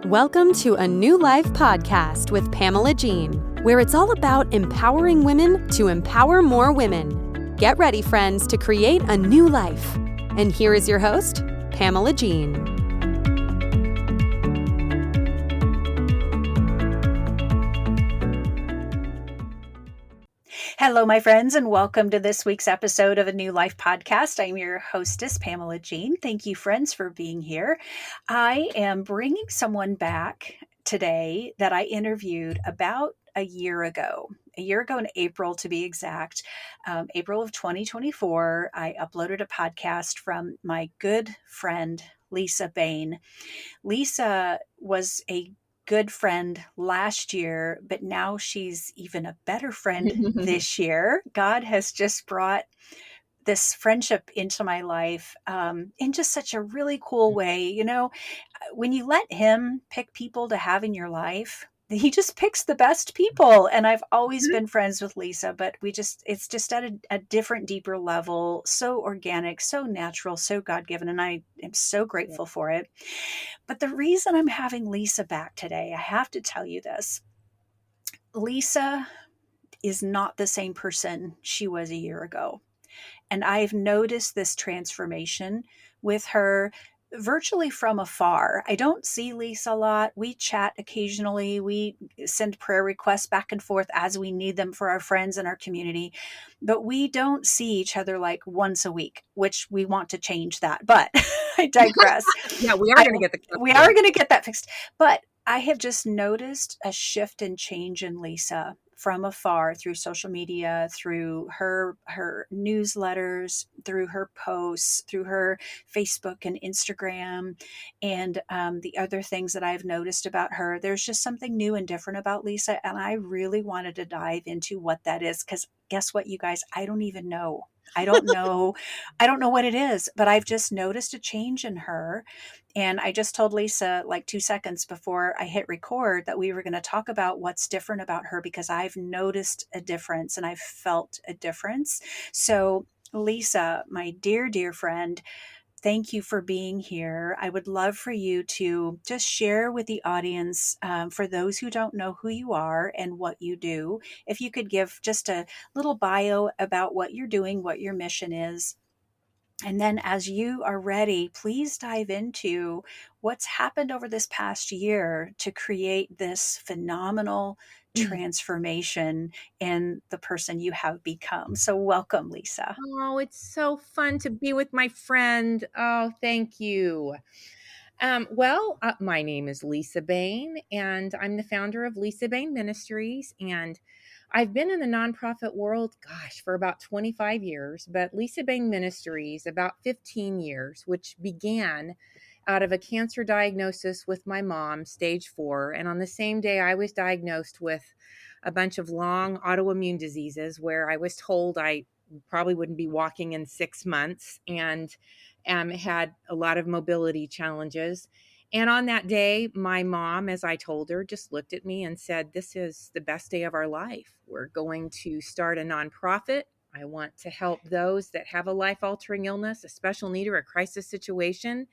Welcome to a New Life podcast with Pamela Jean, where it's all about empowering women to empower more women. Get ready, friends, to create a new life. And here is your host, Pamela Jean. Hello, my friends, and welcome to this week's episode of a New Life podcast. I'm your hostess, Pamela Jean. Thank you, friends, for being here. I am bringing someone back today that I interviewed about a year ago in April, to be exact. April of 2024, I uploaded a podcast from my good friend, Lisa Bain. Lisa was a good friend last year, but now she's even a better friend this year. God has just brought this friendship into my life in just such a really cool way. You know, when you let him pick people to have in your life, he just picks the best people. And I've always been friends with Lisa, but it's just at a different, deeper level, so organic, so natural, so God-given. And I am so grateful for it. But the reason I'm having Lisa back today, I have to tell you this. Lisa is not the same person she was a year ago. And I've noticed this transformation with her virtually from afar. I don't see Lisa a lot. We chat occasionally. We send prayer requests back and forth as we need them for our friends and our community. But we don't see each other like once a week, which we want to change that. But I digress. Yeah, we are going to get that fixed. But I have just noticed a shift and change in Lisa from afar through social media, through her newsletters, through her posts, through her Facebook and Instagram, and the other things that I've noticed about her. There's just something new and different about Lisa, and I really wanted to dive into what that is, because guess what, you guys? I don't even know. I don't know what it is, but I've just noticed a change in her. And I just told Lisa like 2 seconds before I hit record that we were going to talk about what's different about her, because I've noticed a difference and I've felt a difference. So Lisa, my dear, dear friend, thank you for being here. I would love for you to just share with the audience, for those who don't know who you are and what you do, if you could give just a little bio about what you're doing, what your mission is. And then as you are ready, please dive into what's happened over this past year to create this phenomenal transformation in the person you have become. So welcome, Lisa. Oh, it's so fun to be with my friend. Oh, thank you. My name is Lisa Bain, and I'm the founder of Lisa Bain Ministries. And I've been in the nonprofit world, for about 25 years, but Lisa Bain Ministries, about 15 years, which began out of a cancer diagnosis with my mom, stage 4. And on the same day, I was diagnosed with a bunch of long autoimmune diseases where I was told I probably wouldn't be walking in 6 months, and had a lot of mobility challenges. And on that day, my mom, as I told her, just looked at me and said, "This is the best day of our life. We're going to start a nonprofit. I want to help those that have a life-altering illness, a special need, or a crisis situation."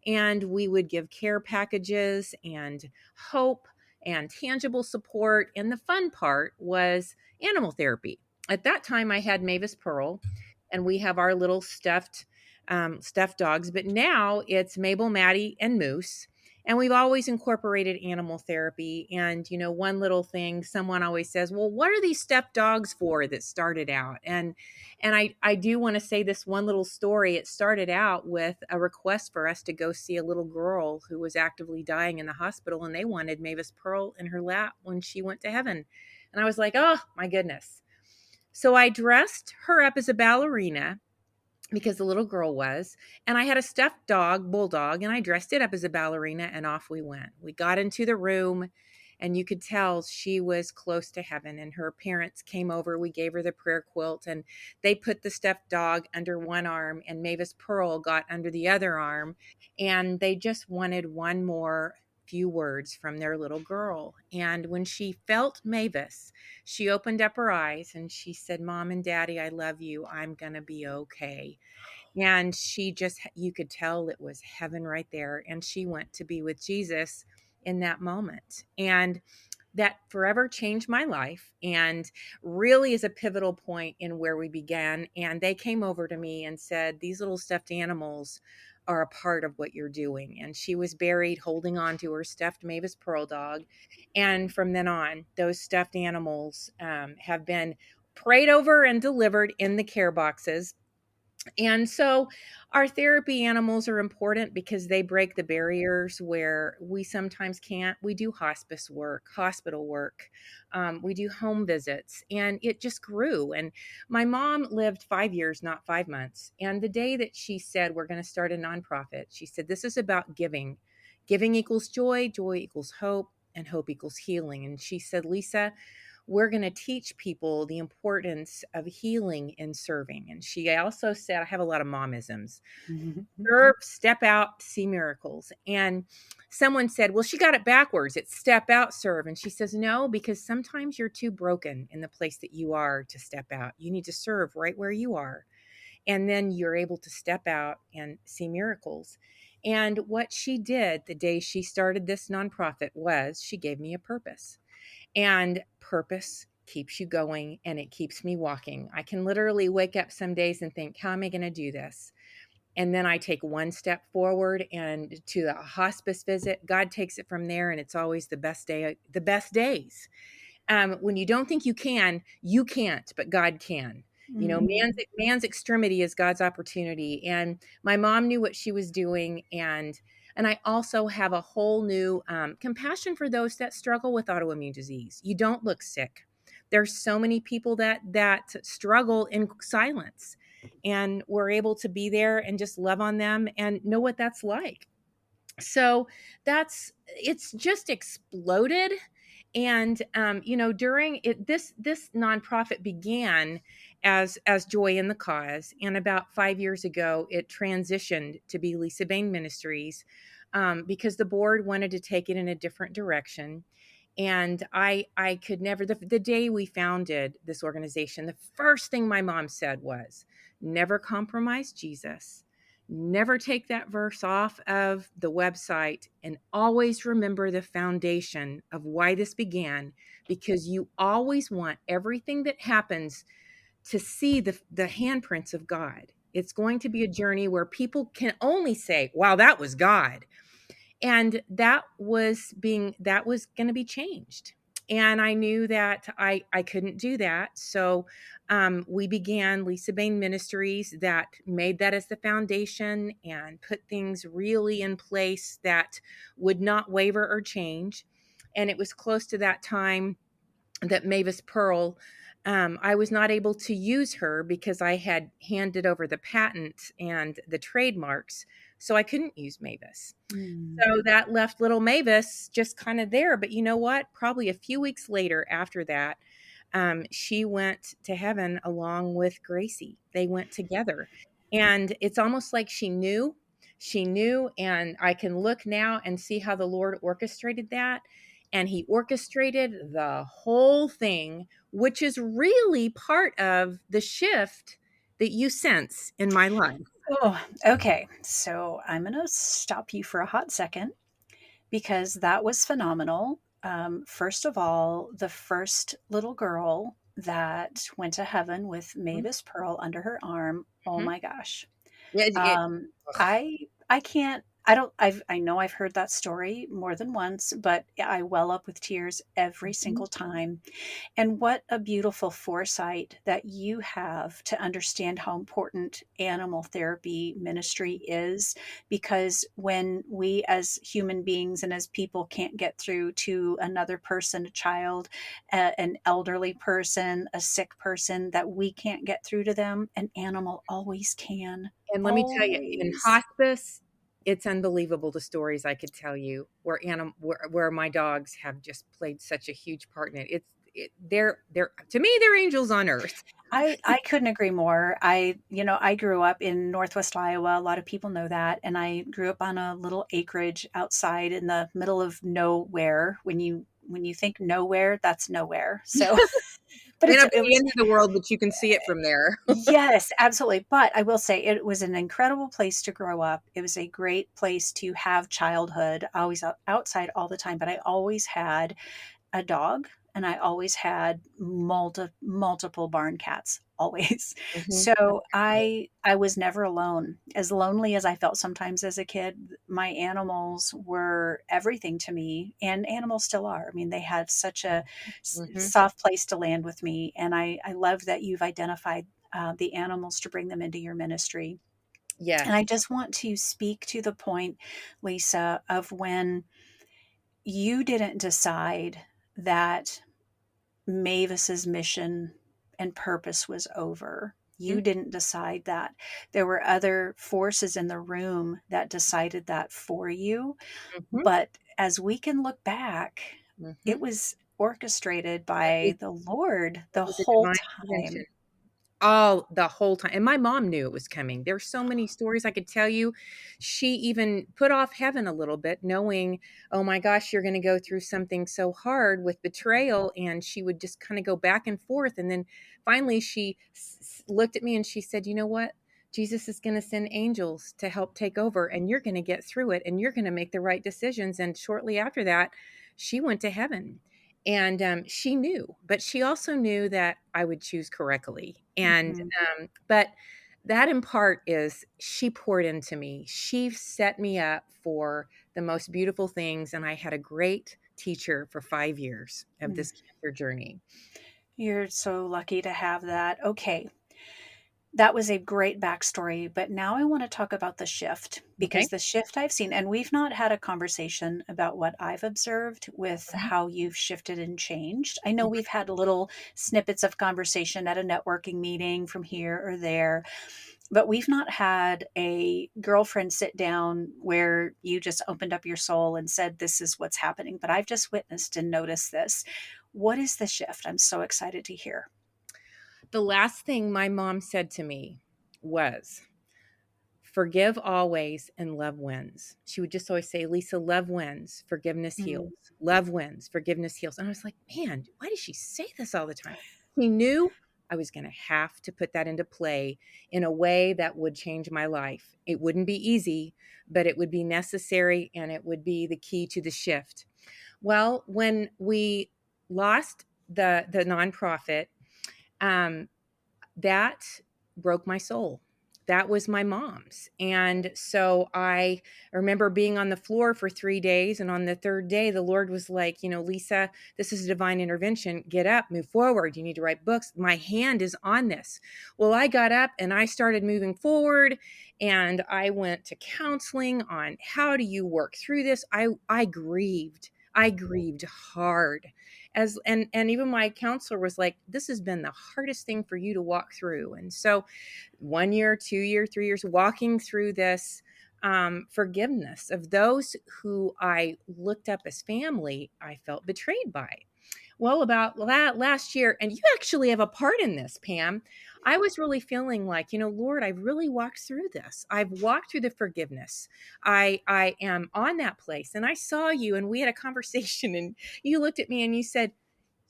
And we would give care packages and hope and tangible support. And the fun part was animal therapy. At that time, I had Mavis Pearl, and we have our little stuffed dogs. But now it's Mabel, Maddie, and Moose. And we've always incorporated animal therapy. And, one little thing, someone always says, "Well, what are these stuffed dogs for that started out?" And I do want to say this one little story. It started out with a request for us to go see a little girl who was actively dying in the hospital, and they wanted Mavis Pearl in her lap when she went to heaven. And I was like, oh, my goodness. So I dressed her up as a ballerina, because the little girl was, and I had a stuffed dog, bulldog, and I dressed it up as a ballerina, and off we went. We got into the room, and you could tell she was close to heaven, and her parents came over. We gave her the prayer quilt, and they put the stuffed dog under one arm, and Mavis Pearl got under the other arm, and they just wanted one more few words from their little girl. And when she felt Mavis, she opened up her eyes and she said, "Mom and Daddy, I love you. I'm going to be okay." And she just, you could tell it was heaven right there. And she went to be with Jesus in that moment. And that forever changed my life and really is a pivotal point in where we began. And they came over to me and said, these little stuffed animals are a part of what you're doing. And she was buried holding on to her stuffed Mavis Pearl dog. And from then on, those stuffed animals have been prayed over and delivered in the care boxes. And so our therapy animals are important because they break the barriers where we sometimes can't. We do hospice work, hospital work, we do home visits, and it just grew. And my mom lived 5 years, not 5 months. And the day that she said, we're going to start a nonprofit, she said, this is about giving. Giving equals joy, joy equals hope, and hope equals healing. And she said, Lisa, we're going to teach people the importance of healing and serving. And she also said, I have a lot of momisms. Serve, step out, see miracles. And someone said, well, she got it backwards. It's step out, serve. And she says, no, because sometimes you're too broken in the place that you are to step out. You need to serve right where you are. And then you're able to step out and see miracles. And what she did the day she started this nonprofit was she gave me a purpose. And purpose keeps you going and it keeps me walking. I can literally wake up some days and think, how am I going to do this? And then I take one step forward and to the hospice visit, God takes it from there. And it's always the best day, the best days. When you don't think you can, you can't, but God can. You know, man's extremity is God's opportunity. And my mom knew what she was doing. And I also have a whole new compassion for those that struggle with autoimmune disease. You don't look sick. There's so many people that struggle in silence, and we're able to be there and just love on them and know what that's like. So it's just exploded. And during it, this nonprofit began as joy in the cause, and about 5 years ago it transitioned to be Lisa Bain Ministries, because the board wanted to take it in a different direction. And I could never, the day we founded this organization, the first thing my mom said was, never compromise Jesus, never take that verse off of the website, and always remember the foundation of why this began, because you always want everything that happens to see the handprints of God. It's going to be a journey where people can only say, wow, that was God. And that was going to be changed. And I knew that I couldn't do that. So we began Lisa Bain Ministries that made that as the foundation and put things really in place that would not waver or change. And it was close to that time that Mavis Pearl, I was not able to use her because I had handed over the patent and the trademarks. So I couldn't use Mavis. So that left little Mavis just kind of there. But you know what? Probably a few weeks later after that, she went to heaven along with Gracie. They went together. And it's almost like she knew. She knew. And I can look now and see how the Lord orchestrated that. And he orchestrated the whole thing, which is really part of the shift that you sense in my life. Oh, okay. So I'm going to stop you for a hot second because that was phenomenal. First of all, the first little girl that went to heaven with Mavis Pearl under her arm. Oh Mhm. my gosh. It, Um, I can't. I don't. I know I've heard that story more than once, but I well up with tears every Mhm. single time. And what a beautiful foresight that you have to understand how important animal therapy ministry is. Because when we, as human beings and as people, can't get through to another person, a child, an elderly person, a sick person, that we can't get through to them, an animal always can. And let me tell you, in Always. hospice, it's unbelievable the stories I could tell you where my dogs have just played such a huge part in it. They're to me they're angels on earth. I couldn't agree more. I grew up in Northwest Iowa. A lot of people know that. And I grew up on a little acreage outside in the middle of nowhere. When you think nowhere, that's nowhere. So but May not be it the was, end of the world, but you can see it from there. yes, absolutely. But I will say it was an incredible place to grow up. It was a great place to have childhood. I was outside all the time, but I always had a dog, and I always had multiple barn cats, always. Mhm. So I was never alone. As lonely as I felt sometimes as a kid, my animals were everything to me, and animals still are. I mean, they had such a Mhm. soft place to land with me, and I love that you've identified the animals to bring them into your ministry. And I Yes. just want to speak to the point, Lisa, of when you didn't decide that Mavis's mission and purpose was over. You Mhm. didn't decide that. There were other forces in the room that decided that for you. Mhm. But as we can look back, it Mhm. was orchestrated It was by the Lord it the was a whole divine intervention. time. Oh, the whole time, and my mom knew it was coming. There's so many stories I could tell you. She even put off heaven a little bit, knowing, "Oh my gosh, you're gonna go through something so hard with betrayal," and she would just kinda go back and forth, and then finally she looked at me and she said, "You know what? Jesus is gonna send angels to help take over, and you're gonna get through it, and you're gonna make the right decisions," and shortly after that, she went to heaven. And she knew, but she also knew that I would choose correctly. And Mhm. but that in part is she poured into me. She set me up for the most beautiful things, and I had a great teacher for 5 years of Mm. this cancer journey. You're so lucky to have that. Okay. That was a great backstory, but now I want to talk about the shift, Okay. because the shift I've seen, and we've not had a conversation about what I've observed with Mhm. how you've shifted and changed. I know Mhm. we've had little snippets of conversation at a networking meeting from here or there, but we've not had a girlfriend sit down where you just opened up your soul and said, "This is what's happening." But I've just witnessed and noticed this. What is the shift? I'm so excited to hear. The last thing my mom said to me was, "Forgive always and love wins." She would just always say, "Lisa, love wins, forgiveness Mm. heals. Love wins, forgiveness heals." And I was like, man, why does she say this all the time? She knew I was going to have to put that into play in a way that would change my life. It wouldn't be easy, but it would be necessary, and it would be the key to the shift. Well, when we lost the nonprofit, um, that broke my soul. That was my mom's. And so I remember being on the floor for 3 days. And on the third day, the Lord was like, "Lisa, this is a divine intervention. Get up, move forward. You need to write books. My hand is on this." Well, I got up and I started moving forward, and I went to counseling on how do you work through this. I grieved. I grieved hard, and even my counselor was like, "This has been the hardest thing for you to walk through." And so 1 year, 2 year, 3 years walking through this forgiveness of those who I looked up as family, I felt betrayed by. Well, about last year, and you actually have a part in this, Pam. I was really feeling like, Lord, I've really walked through this. I've walked through the forgiveness. I am on that place. And I saw you, and we had a conversation, and you looked at me and you said,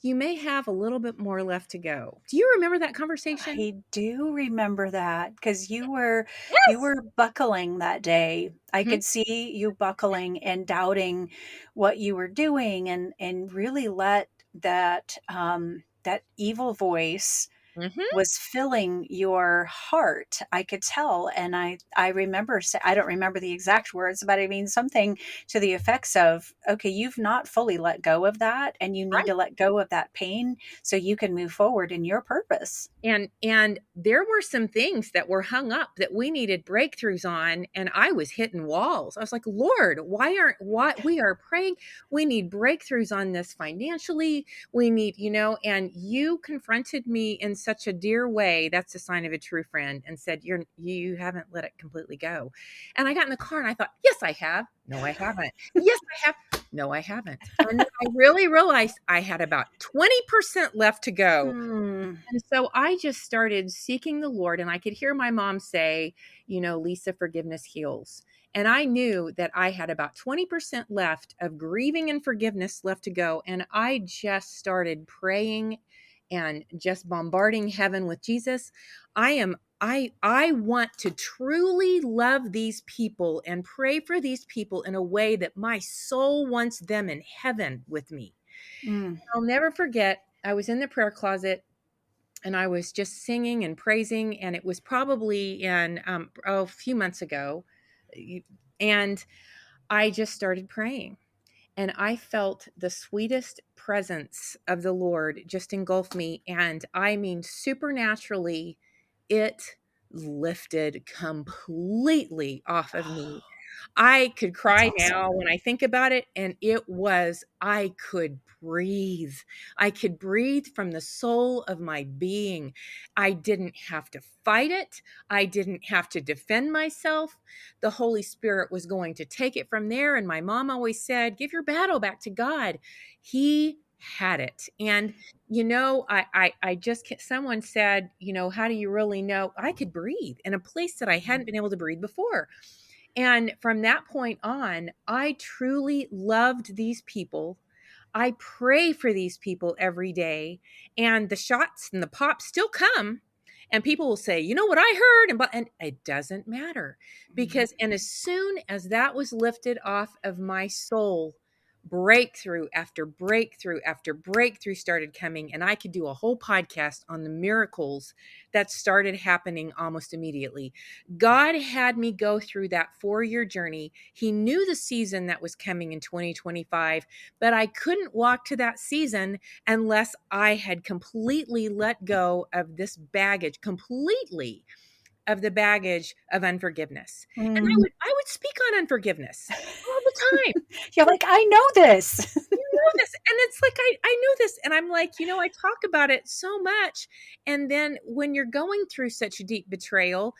"You may have a little bit more left to go." Do you remember that conversation? I do remember that, because you Yes. were buckling that day. I Mhm. could see you buckling and doubting what you were doing, and really let that evil voice Mhm. was filling your heart. I could tell, and I remember I don't remember the exact words, but I mean something to the effects of, "Okay, you've not fully let go of that, and you need Right. to let go of that pain so you can move forward in your purpose." And there were some things that were hung up that we needed breakthroughs on, and I was hitting walls. I was like, "Lord, why we are praying, we need breakthroughs on this financially. We need, and you confronted me in such a dear way. That's a sign of a true friend, and said, you haven't let it completely go." And I got in the car and I thought, "Yes, I have. No, I haven't. Yes, I have. No, I haven't." And then I really realized I had about 20% left to go. Hmm. And so I just started seeking the Lord, and I could hear my mom say, "Lisa, forgiveness heals." And I knew that I had about 20% left of grieving and forgiveness left to go. And I just started praying and just bombarding heaven with Jesus. I want to truly love these people and pray for these people in a way that my soul wants them in heaven with me. Mm. I'll never forget, I was in the prayer closet and I was just singing and praising, and it was probably in a few months ago, and I just started praying, and I felt the sweetest presence of the Lord just engulf me, and I mean supernaturally, it lifted completely off of me. I could That's cry awesome. now when I think about it, and I could breathe. I could breathe from the soul of my being. I didn't have to fight it. I didn't have to defend myself. The Holy Spirit was going to take it from there. And my mom always said, give your battle back to God. He had it. And, I just, someone said, how do you really know? I could breathe in a place that I hadn't been able to breathe before. And from that point on, I truly loved these people. I pray for these people every day. And the shots and the pops still come. And people will say, you know what I heard? And it doesn't matter Mm. because, and as soon as that was lifted off of my soul, breakthrough after breakthrough after breakthrough started coming. And I could do a whole podcast on the miracles that started happening almost immediately. God had me go through that 4-year journey. He knew the season that was coming in 2025, but I couldn't walk to that season unless I had completely let go of this baggage, completely of the baggage of unforgiveness. And Mm. I would speak on unforgiveness all the time. You're like, I know this. Know this, and it's like I know this, and I'm like, I talk about it so much, and then when you're going through such deep betrayal,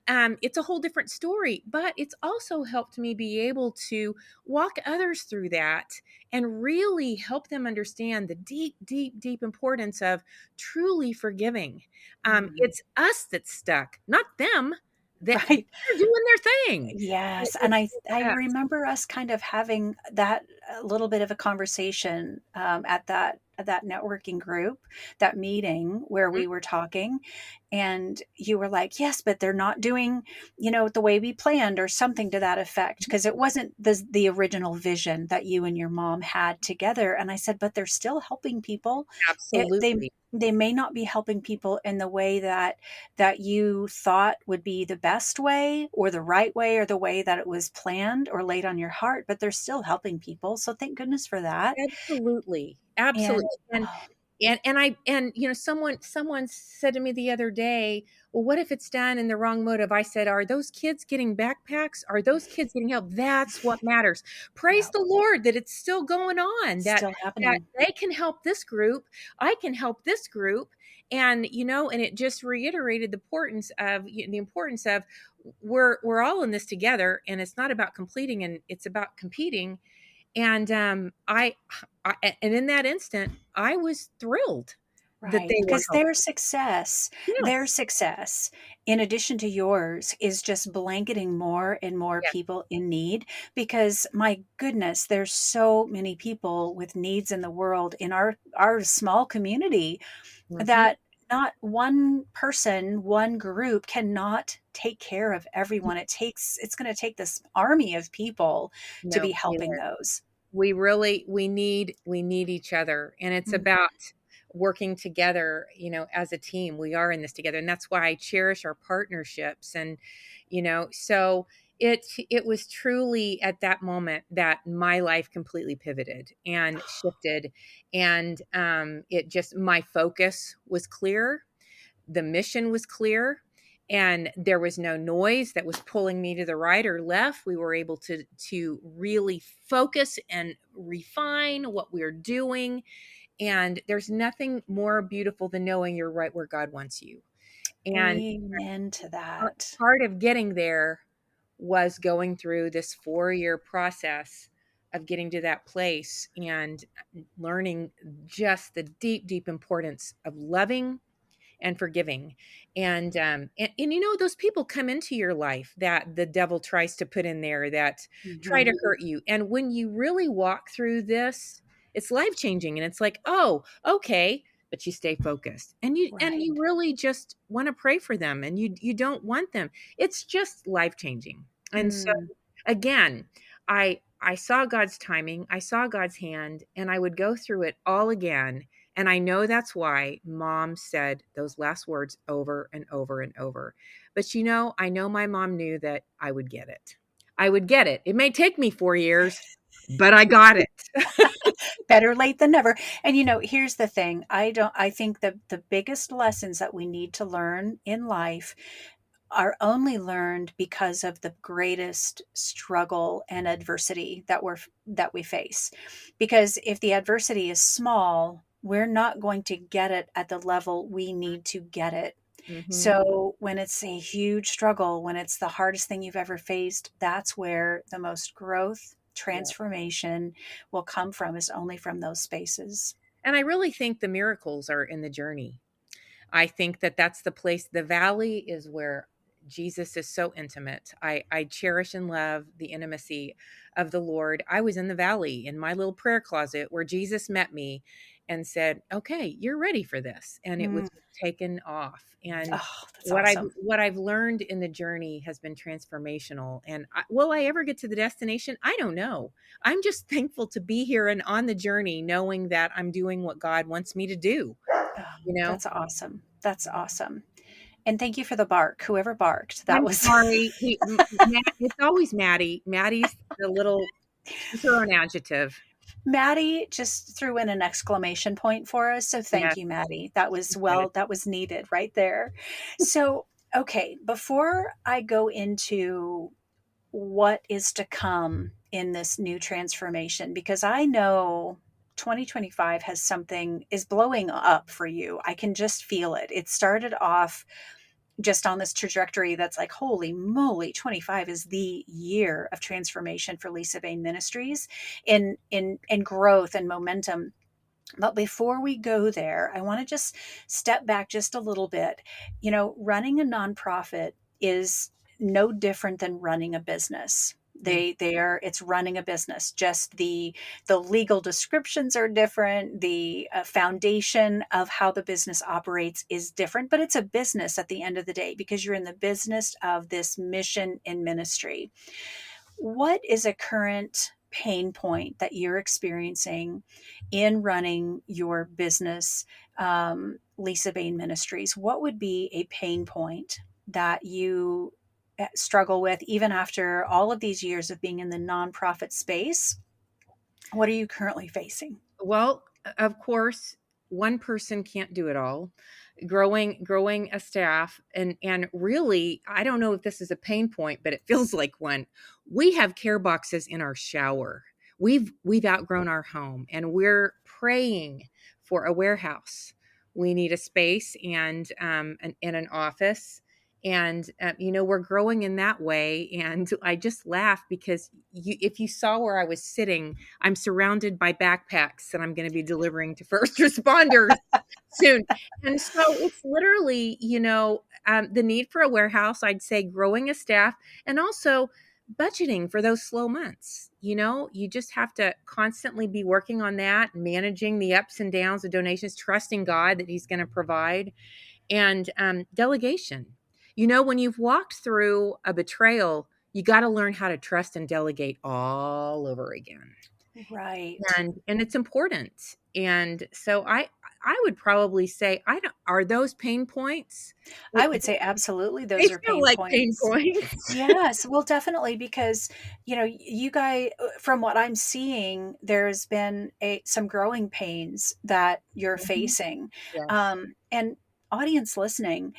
it's a whole different story. But it's also helped me be able to walk others through that and really help them understand the deep, deep, deep importance of truly forgiving. Mm. It's us that's stuck, not them. That Right. they're doing their thing. Yes, and It's I us. remember us kind of having that a little bit of a conversation at that networking group, that meeting where we were talking, and you were like, "Yes, but they're not doing, the way we planned," or something to that effect, because it wasn't the original vision that you and your mom had together. And I said, "But they're still helping people. They Absolutely. they may not be helping people in the way that you thought would be the best way or the right way or the way that it was planned or laid on your heart, but they're still helping people. So thank goodness for that." Absolutely. And Absolutely. And oh, someone said to me the other day, well, what if it's done in the wrong motive? I said, are those kids getting backpacks? Are those kids getting help? That's what matters. Praise yeah, the Lord that it's still going on, that still that happening. they can help this group. I can help this group. And and it just reiterated the importance of we're all in this together, and it's not about completing, and it's about competing. And and in that instant, I was thrilled that Right, they were because their helping. success their Yes, success, in addition to yours, is just blanketing more and more yes, people in need, because, my goodness, there's so many people with needs in the world in our small community mhm, that not one person, one group cannot take care of everyone. It's gonna take this army of people to be no, helping those. we need each other, and it's Mm. about working together, as a team. We are in this together, and that's why I cherish our partnerships. And so it was truly at that moment that my life completely pivoted and shifted, and it just my focus was clear, the mission was clear, and there was no noise that was pulling me to the right or left. We were able to really focus and refine what we're doing, and there's nothing more beautiful than knowing you're right where God wants you. And Amen to that. part of getting there was going through this 4-year process of getting to that place and learning just the deep, deep importance of loving and forgiving. And those people come into your life that the devil tries to put in there, that try to Mhm. hurt you. And when you really walk through this, it's life changing, and it's like, oh, okay, but you stay focused, and you Right. really just want to pray for them, and you don't want them. It's just life changing. And so Mm. again, I saw God's timing, I saw God's hand, and I would go through it all again. And I know that's why Mom said those last words over and over and over. But I know my mom knew that I would get it. I would get it. It may take me 4 years, but I got it. Better late than never. And here's the thing. I think that the biggest lessons that we need to learn in life are only learned because of the greatest struggle and adversity that we face. Because if the adversity is small, we're not going to get it at the level we need to get it. Mhm. So when it's a huge struggle, when it's the hardest thing you've ever faced, that's where the most growth, Yeah. transformation will come from, is only from those spaces. And I really think the miracles are in the journey. I think that that's the place. The valley is where Jesus is so intimate. I cherish and love the intimacy of the Lord. I was in the valley in my little prayer closet where Jesus met me and said, "Okay, you're ready for this." And it Mm. was taken off. And Oh, that's awesome. what I've learned in the journey has been transformational. And will I ever get to the destination? I don't know. I'm just thankful to be here and on the journey, knowing that I'm doing what God wants me to do, Oh, you know? that's awesome. That's awesome. And thank you for the bark. Whoever barked, that I'm was sorry. It's always Maddie. Maddie's the little she's her own adjective. Maddie just threw in an exclamation point for us. So thank Yes, you, Maddie. That was, she did. that was needed right there. So, okay, before I go into what is to come in this new transformation, because I know 2025 has something is blowing up for you. I can just feel it. It started off just on this trajectory that's like, holy moly, 25 is the year of transformation for Lisa Bain Ministries in growth and momentum. But before we go there, I want to just step back just a little bit. Running a nonprofit is no different than running a business. Mm. It's running a business. Just the legal descriptions are different. The foundation of how the business operates is different, but it's a business at the end of the day because you're in the business of this mission and ministry. What is a current pain point that you're experiencing in running your business, Lisa Bain Ministries? What would be a pain point that you struggle with even after all of these years of being in the nonprofit space? What are you currently facing? Well, of course, one person can't do it all. Growing a staff, and really, I don't know if this is a pain point, but it feels like one. We have care boxes in our shower. We've outgrown our home, and we're praying for a warehouse. We need a space and an office. And we're growing in that way. And I just laugh because if you saw where I was sitting, I'm surrounded by backpacks that I'm going to be delivering to first responders soon. And so it's literally, the need for a warehouse, I'd say growing a staff, and also budgeting for those slow months. You just have to constantly be working on that, managing the ups and downs of donations, trusting God that He's going to provide, and delegation. When you've walked through a betrayal, you got to learn how to trust and delegate all over again. Right. And it's important. And so I would probably say, I don't are those pain points? I would say absolutely They those are feel pain like pain points. points. Yes, well, definitely, because you guys, from what I'm seeing, there's been some growing pains that you're Mhm. facing, Yes. and audience listening,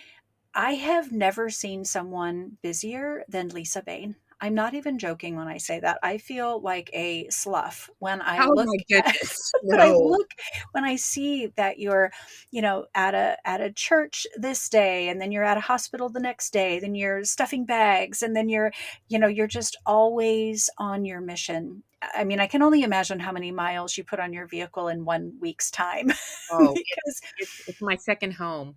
I have never seen someone busier than Lisa Bain. I'm not even joking when I say that. I feel like a slough when I Oh look my at goodness. when I No. look when I see that you're, at a church this day, and then you're at a hospital the next day, then you're stuffing bags, and then you're just always on your mission. I mean, I can only imagine how many miles you put on your vehicle in 1 week's time Oh, because it's my second home.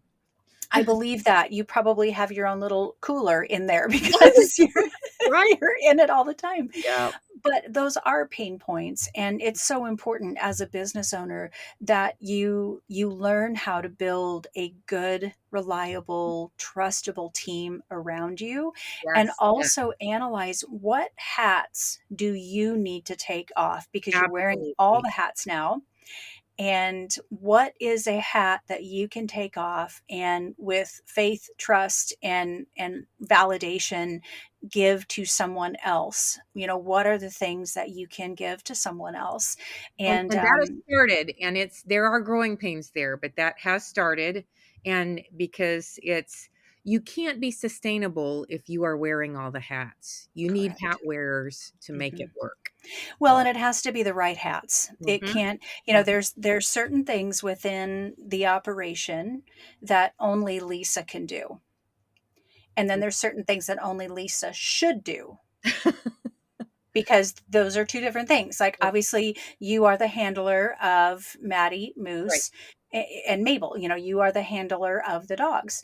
I believe that you probably have your own little cooler in there because you're Right. you're in it all the time. Yeah. but those are pain points, and it's so important as a business owner that you learn how to build a good, reliable, trustable team around you, and Yes, yes, also analyze what hats do you need to take off, because you're wearing all absolutely. the hats now, and what is a hat that you can take off and with faith, trust, and validation give to someone else. What are the things that you can give to someone else? And And that has started, and there are growing pains there, but that has started. And because you can't be sustainable if you are wearing all the hats. You need hat correct. wearers to make Hmm. it work. Well, and it has to be the right hats. It Mhm, can't, mhm. there's certain things within the operation that only Lisa can do, and then there's certain things that only Lisa should do, because those are two different things. Like, obviously, you are the handler of Maddie, Right. Moose, and Mabel. You are the handler of the dogs.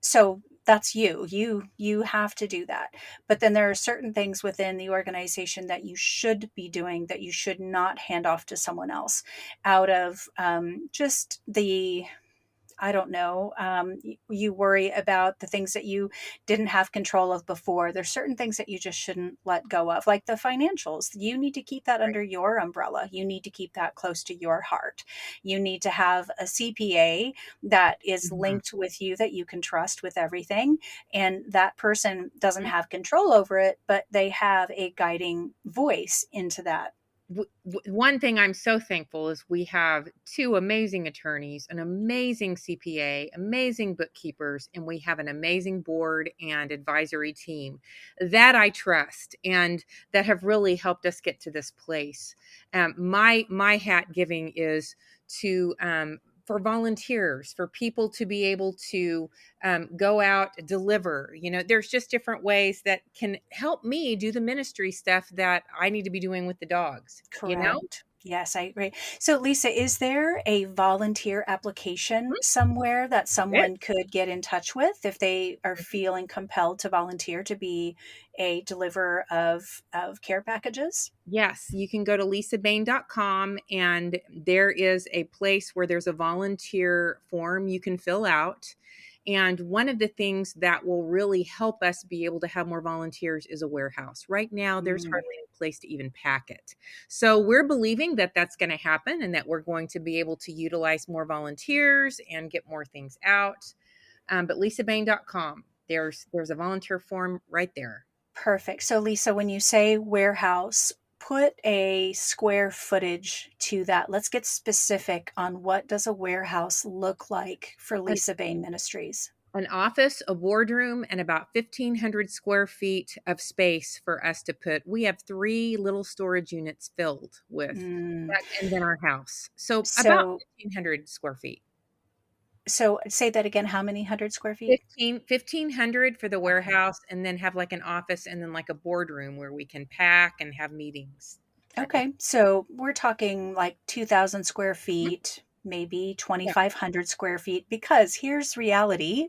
So that's you. You have to do that. But then there are certain things within the organization that you should be doing that you should not hand off to someone else, out of just the, I don't know. You worry about the things that you didn't have control of before. There's certain things that you just shouldn't let go of, like the financials. You need to keep that Right. under your umbrella. You need to keep that close to your heart. You need to have a CPA that is Mhm, linked with you, that you can trust with everything. And that person doesn't mhm. have control over it, but they have a guiding voice into that. One thing I'm so thankful is we have two amazing attorneys, an amazing CPA, amazing bookkeepers, and we have an amazing board and advisory team that I trust and that have really helped us get to this place. My hat giving is to for volunteers, for people to be able to go out, deliver. There's just different ways that can help me do the ministry stuff that I need to be doing with the dogs, you know? Correct. Yes, I agree. So, Lisa, is there a volunteer application Mhm. somewhere that It. someone could get in touch with if they are feeling compelled to volunteer to be a deliverer of care packages? Yes, you can go to lisabain.com and there is a place where there's a volunteer form you can fill out. And one of the things that will really help us be able to have more volunteers is a warehouse. Right now, there's Mm, hardly any place to even pack it. So we're believing that that's going to happen and that we're going to be able to utilize more volunteers and get more things out. But lisabain.com, there's a volunteer form right there. perfect. So, Lisa, when you say warehouse, put a square footage to that. Let's get specific on what does a warehouse look like for Lisa Bain Ministries. An office, a boardroom, and about 1,500 square feet of space for us to put. We have 3 little storage units filled with Mm. that, and then our house. So about So, 1,500 square feet. so say that again. How many hundred square feet? 1,500 for the Okay. warehouse, and then have like an office and then like a boardroom where we can pack and have meetings type of. Okay. So we're talking like 2,000 square Mhm. feet, maybe Yeah. 2,500 square feet, because here's reality.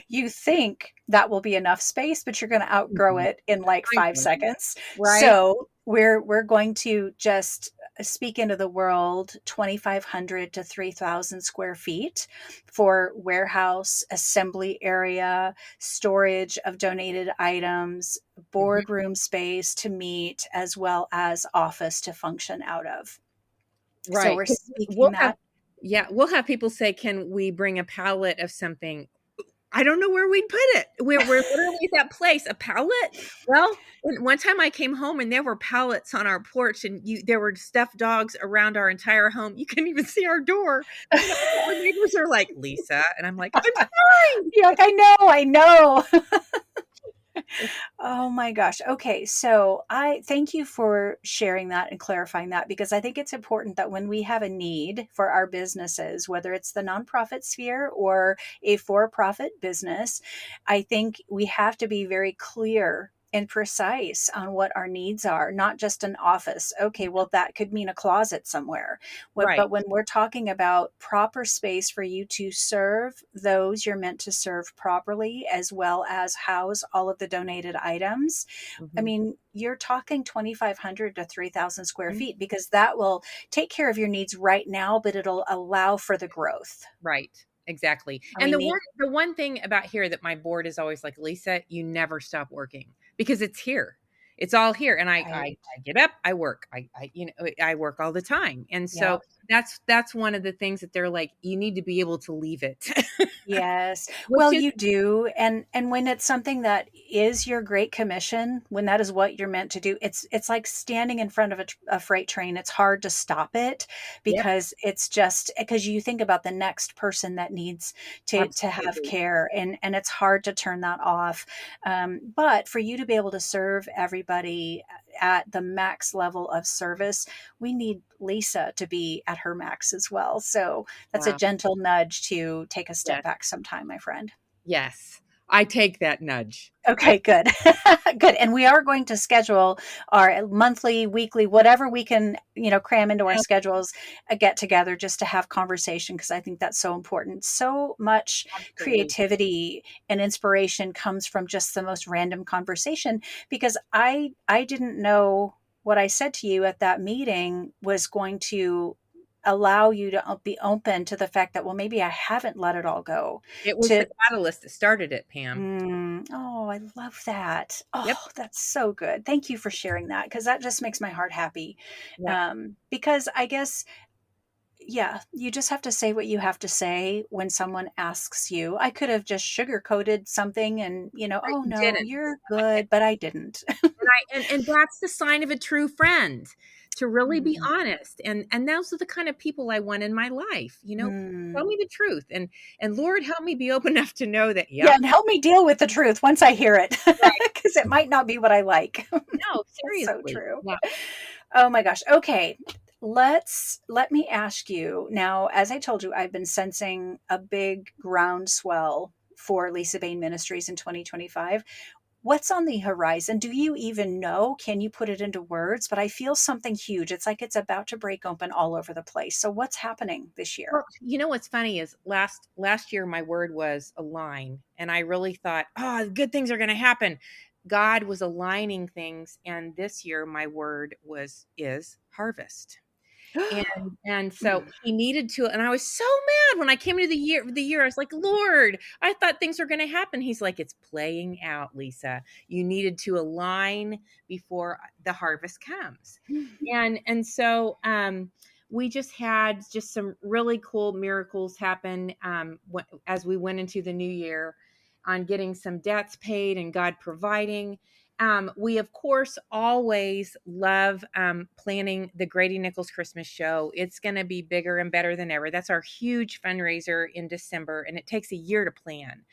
You think that will be enough space, but you're going to outgrow Mhm. it in like I 5 know. seconds. Right? So we're going to just speak into the world 2,500 to 3,000 square feet for warehouse, assembly area, storage of donated items, Mhm. boardroom space to meet, as well as office to function out of. So Right. we're 'Cause speaking we'll have that. yeah, we'll have people say, "Can we bring a pallet of something?" I don't know where we'd put it. We're literally at that place, a pallet? Well, one time I came home and there were pallets on our porch and there were stuffed dogs around our entire home. You couldn't even see our door. Our neighbors are like, "Lisa," and I'm like, "I'm sorry." You're like, I know, I know. Oh my gosh. Okay. So I thank you for sharing that and clarifying that, because I think it's important that when we have a need for our businesses, whether it's the nonprofit sphere or a for profit business, I think we have to be very clear and precise on what our needs are, not just an office. Okay, well, that could mean a closet somewhere. Right. But when we're talking about proper space for you to serve those you're meant to serve properly, as well as house all of the donated items, I Mm-hmm. mean, you're talking 2,500 to 3,000 square Mm-hmm. feet, because that will take care of your needs right now, but it'll allow for the growth. Right. Exactly. And And we the one thing about here that my board is always like, Lisa, you never stop working because it's here. It's all here. And I right. get up, I work. I work all the time. And Yeah. so that's one of the things that they're like, you need to be able to leave it. Yes. Which Well, is you do. And when it's something that is your great commission, when that is what you're meant to do, it's like standing in front of a freight train. It's hard to stop it, yep, because it's just because you think about the next person that needs to have absolutely. care, and it's hard to turn that off. But for you to be able to serve everybody at the max level of service, we need Lisa to be at her max as well. So that's a Wow. gentle nudge to take a step Yes. back sometime, my friend. Yes. I take that nudge. Okay, good. Good. And we are going to schedule our monthly, weekly, whatever we can, cram into our Yes, schedules, a get together just to have conversation, because I think that's so important. So much absolutely. creativity and inspiration comes from just the most random conversation, because I didn't know what I said to you at that meeting was going to allow you to be open to the fact that, well, maybe I haven't let it all go. It was To the catalyst that started it, Pam. Oh, I love that. Yep. Oh, that's so good. Thank you for sharing that, because that just makes my heart happy. Yep. Because I guess, yeah, you just have to say what you have to say when someone asks you. I could have just sugar-coated something and, But oh you no, didn't. you're good, but I didn't. And that's the sign of a true friend, to really be Mm, honest. And those are the kind of people I want in my life. Tell mm. me the truth. And Lord, help me be open enough to know that, Yeah, yep, and help me deal with the truth once I hear it, right. because it might not be what I like. No, That's so seriously. true. Yeah. Oh my gosh. Okay. Let me ask you now. As I told you, I've been sensing a big groundswell for Lisa Bain Ministries in 2025. What's on the horizon? Do you even know? Can you put it into words? But I feel something huge. It's like it's about to break open all over the place. So what's happening this year? Well, what's funny is last year my word was align, and I really thought, oh, good things are going to happen. God was aligning things, and this year my word is harvest. And so he needed to, and I was so mad when I came into the year. I was like, Lord, I thought things were going to happen. He's like, it's playing out, Lisa. You needed to align before the harvest comes. And so we just had some really cool miracles happen as we went into the new year, on getting some debts paid and God providing. We, of course, always love planning the Grady Nichols Christmas show. It's going to be bigger and better than ever. That's our huge fundraiser in December, and it takes a year to plan.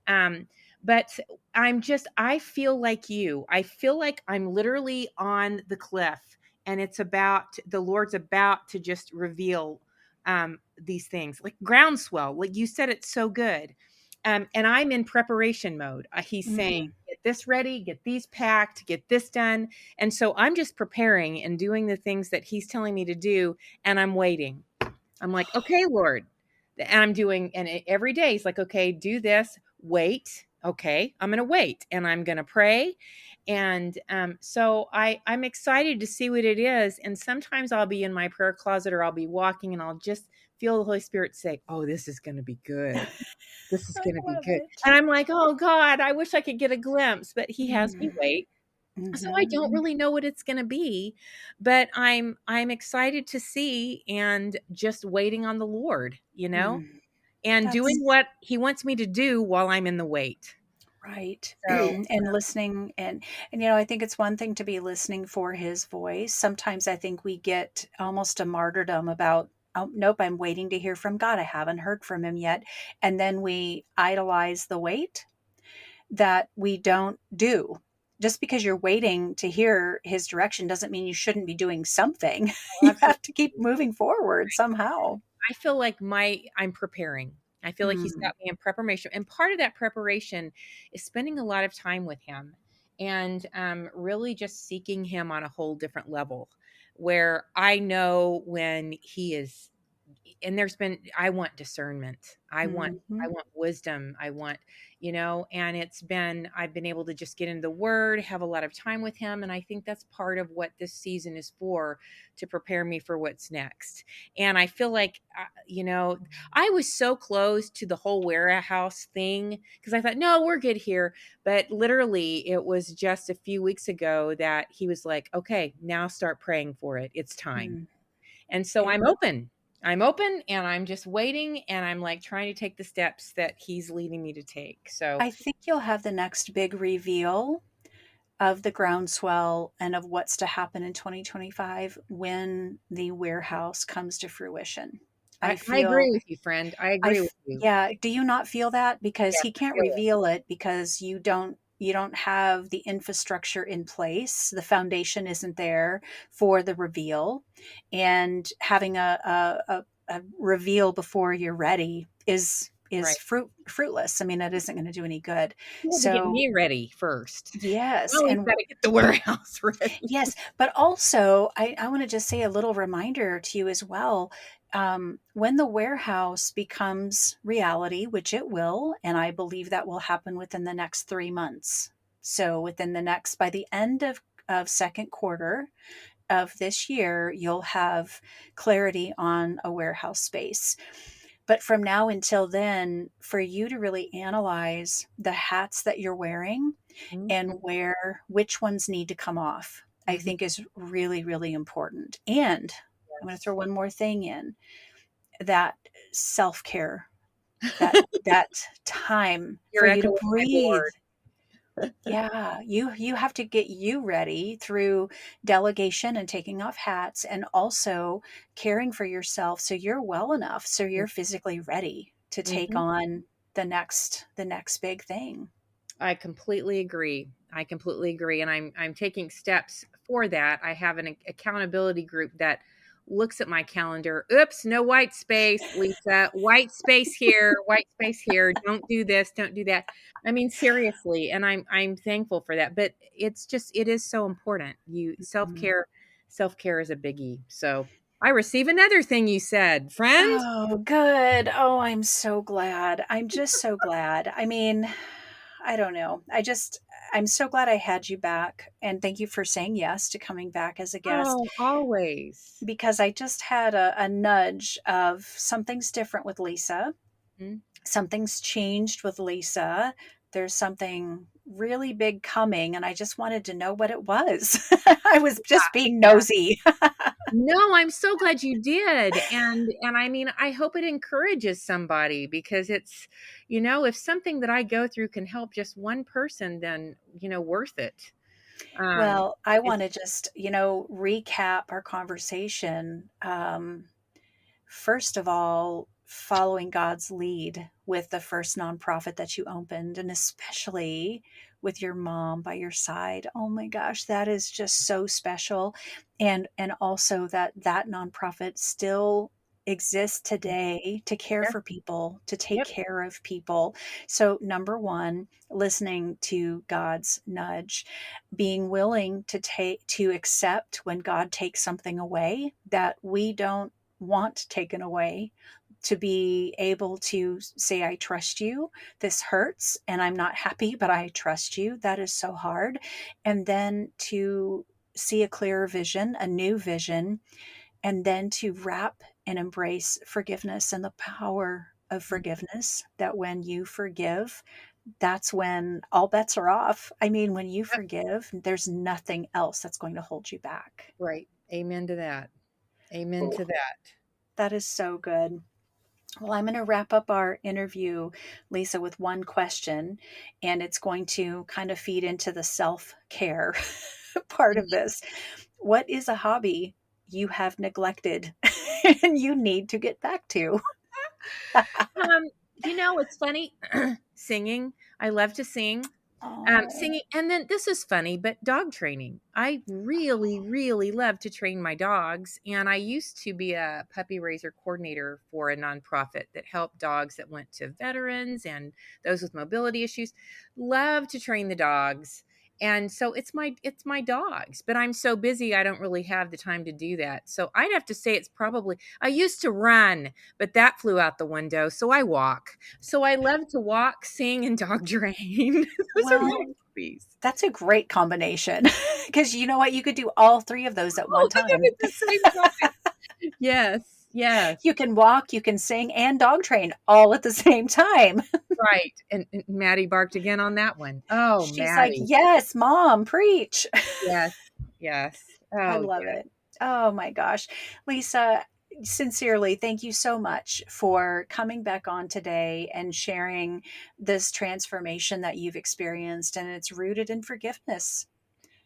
Um, but I feel like you. I feel like I'm literally on the cliff, and the Lord's about to just reveal these things like groundswell. Like you said, it's so good. And I'm in preparation mode. He's saying, Mm. get this ready, get these packed, get this done. And so I'm just preparing and doing the things that he's telling me to do. And I'm waiting. I'm like, okay, Lord. And I'm doing, and every day he's like, okay, do this, wait. Okay, I'm going to wait, and I'm going to pray. And so I'm excited to see what it is. And sometimes I'll be in my prayer closet, or I'll be walking, and I'll just feel the Holy Spirit say, oh, this is going to be good. This is I going to be love good. it. And I'm like, oh God, I wish I could get a glimpse, but he has me Mm. wait. So I Mhm. don't really know what it's going to be, but I'm excited to see, and just waiting on the Lord, Mm. and doing That's what he wants me to do while I'm in the wait. right. So, And listening, and I think it's one thing to be listening for his voice. Sometimes I think we get almost a martyrdom about, oh nope, I'm waiting to hear from God. I haven't heard from him yet. And then we idolize the wait that we don't do. Just because you're waiting to hear his direction doesn't mean you shouldn't be doing something. You have to keep absolutely. moving forward somehow. I feel like I'm preparing. I feel like he's Mm. got me in preparation. And part of that preparation is spending a lot of time with him. and really just seeking him on a whole different level, where I know when he is, and I want discernment. I Mhm. want wisdom. I want, and I've been able to just get into the word, have a lot of time with him. And I think that's part of what this season is for, to prepare me for what's next. And I feel like, I was so close to the whole warehouse thing because I thought, no, we're good here. But literally, it was just a few weeks ago that he was like, okay, now start praying for it. It's time. Mm. And so It, I'm open and I'm just waiting, and I'm like trying to take the steps that he's leading me to take. So I think you'll have the next big reveal of the groundswell and of what's to happen in 2025 when the warehouse comes to fruition. I I agree feel with you, friend. I agree with you. yeah, do you not feel that? Because Yes, he I can't feel it. reveal it because you don't have the infrastructure in place. The foundation isn't there for the reveal. And having a reveal before you're ready is Right. fruitless. I mean, that isn't going to do any good. You had to get So me ready first. yes, Now we've and got to get the warehouse ready. yes, but also I want to just say a little reminder to you as well. When the warehouse becomes reality, which it will, and I believe that will happen within the next 3 months. So by the end of second quarter of this year, you'll have clarity on a warehouse space. But from now until then, for you to really analyze the hats that you're wearing and Mhm, which ones need to come off, I mhm. think is really, really important. And I'm going to Yes. throw one more thing in, that self care, that time for You're you to echoing my breathe. board. Yeah, you have to get you ready through delegation and taking off hats, and also caring for yourself so you're well enough so you're physically ready to take Mhm. on the next big thing. I completely agree. I completely agree, and I'm taking steps for that. I have an accountability group that looks at my calendar. Oops, no white space, Lisa. White space here, white space here. Don't do this, don't do that. I mean, seriously, and I'm thankful for that. But it is so important. You Mhm. self-care is a biggie. So I receive another thing you said, friend. Oh, good. Oh, I'm so glad. I'm just so glad. I mean, I don't know. I'm so glad I had you back. And thank you for saying yes to coming back as a guest, Oh, always. because I just had a nudge of something's different with Lisa. Mhm. Something's changed with Lisa. There's something really big coming, and I just wanted to know what it was. I was just being Yeah. nosy. No, I'm so glad you did, and I mean, I hope it encourages somebody because if something that I go through can help just one person, then, worth it. Um, Well, I it's want to just, recap our conversation. First of all, following God's lead with the first nonprofit that you opened, and especially with your mom by your side. Oh my gosh, that is just so special. And also that nonprofit still exists today to care yeah, for people, to take yep, care of people. So number 1, listening to God's nudge, being willing to accept when God takes something away that we don't want taken away, to be able to say, I trust you. This hurts and I'm not happy, but I trust you. That is so hard. And then to see a clearer vision, a new vision, and then to wrap and embrace forgiveness and the power of forgiveness, that when you forgive, that's when all bets are off. I mean, when you yep, forgive, there's nothing else that's going to hold you back. right. Amen to that. Amen Oh, to that. that is so good. Well, I'm going to wrap up our interview, Lisa, with one question, and it's going to kind of feed into the self care part of this. What is a hobby you have neglected and you need to get back to? Um, it's funny, singing. I love to sing. Oh, Singing, and then this is funny, but dog training. I really, really love to train my dogs, and I used to be a puppy raiser coordinator for a nonprofit that helped dogs that went to veterans and those with mobility issues. Love to train the dogs, And so it's my dogs, but I'm so busy I don't really have the time to do that. So I'd have to say it's probably, I used to run, but that flew out the window. So I walk. So I love to walk, sing, and dog train. Those are my Well, hobbies. that's a great combination because you know what? You could do all three of those at All one of them time. at the same time. Yes, yes, You can walk, you can sing, and dog train all at the same time. right. And Maddie barked again on that one. Oh, She's like, Maddie. yes, mom, preach. Yes, yes. I Oh, love yes. it. Oh my gosh. Lisa, sincerely, thank you so much for coming back on today and sharing this transformation that you've experienced. And it's rooted in forgiveness.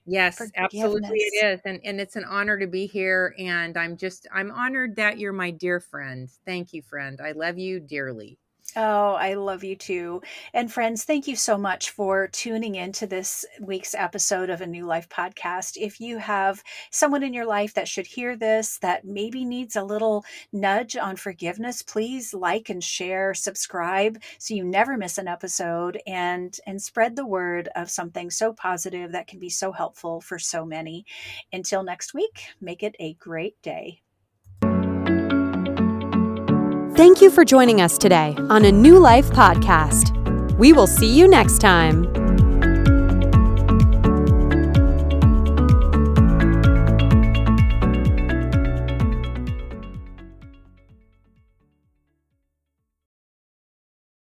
Yes, absolutely Forgiveness. it is. And it's an honor to be here. And I'm honored that you're my dear friend. Thank you, friend. I love you dearly. Oh, I love you too. And friends, thank you so much for tuning into this week's episode of A New Life podcast. If you have someone in your life that should hear this, that maybe needs a little nudge on forgiveness, please like and share, subscribe so you never miss an episode, and spread the word of something so positive that can be so helpful for so many. Until next week, make it a great day. Thank you for joining us today on A New Life podcast. We will see you next time.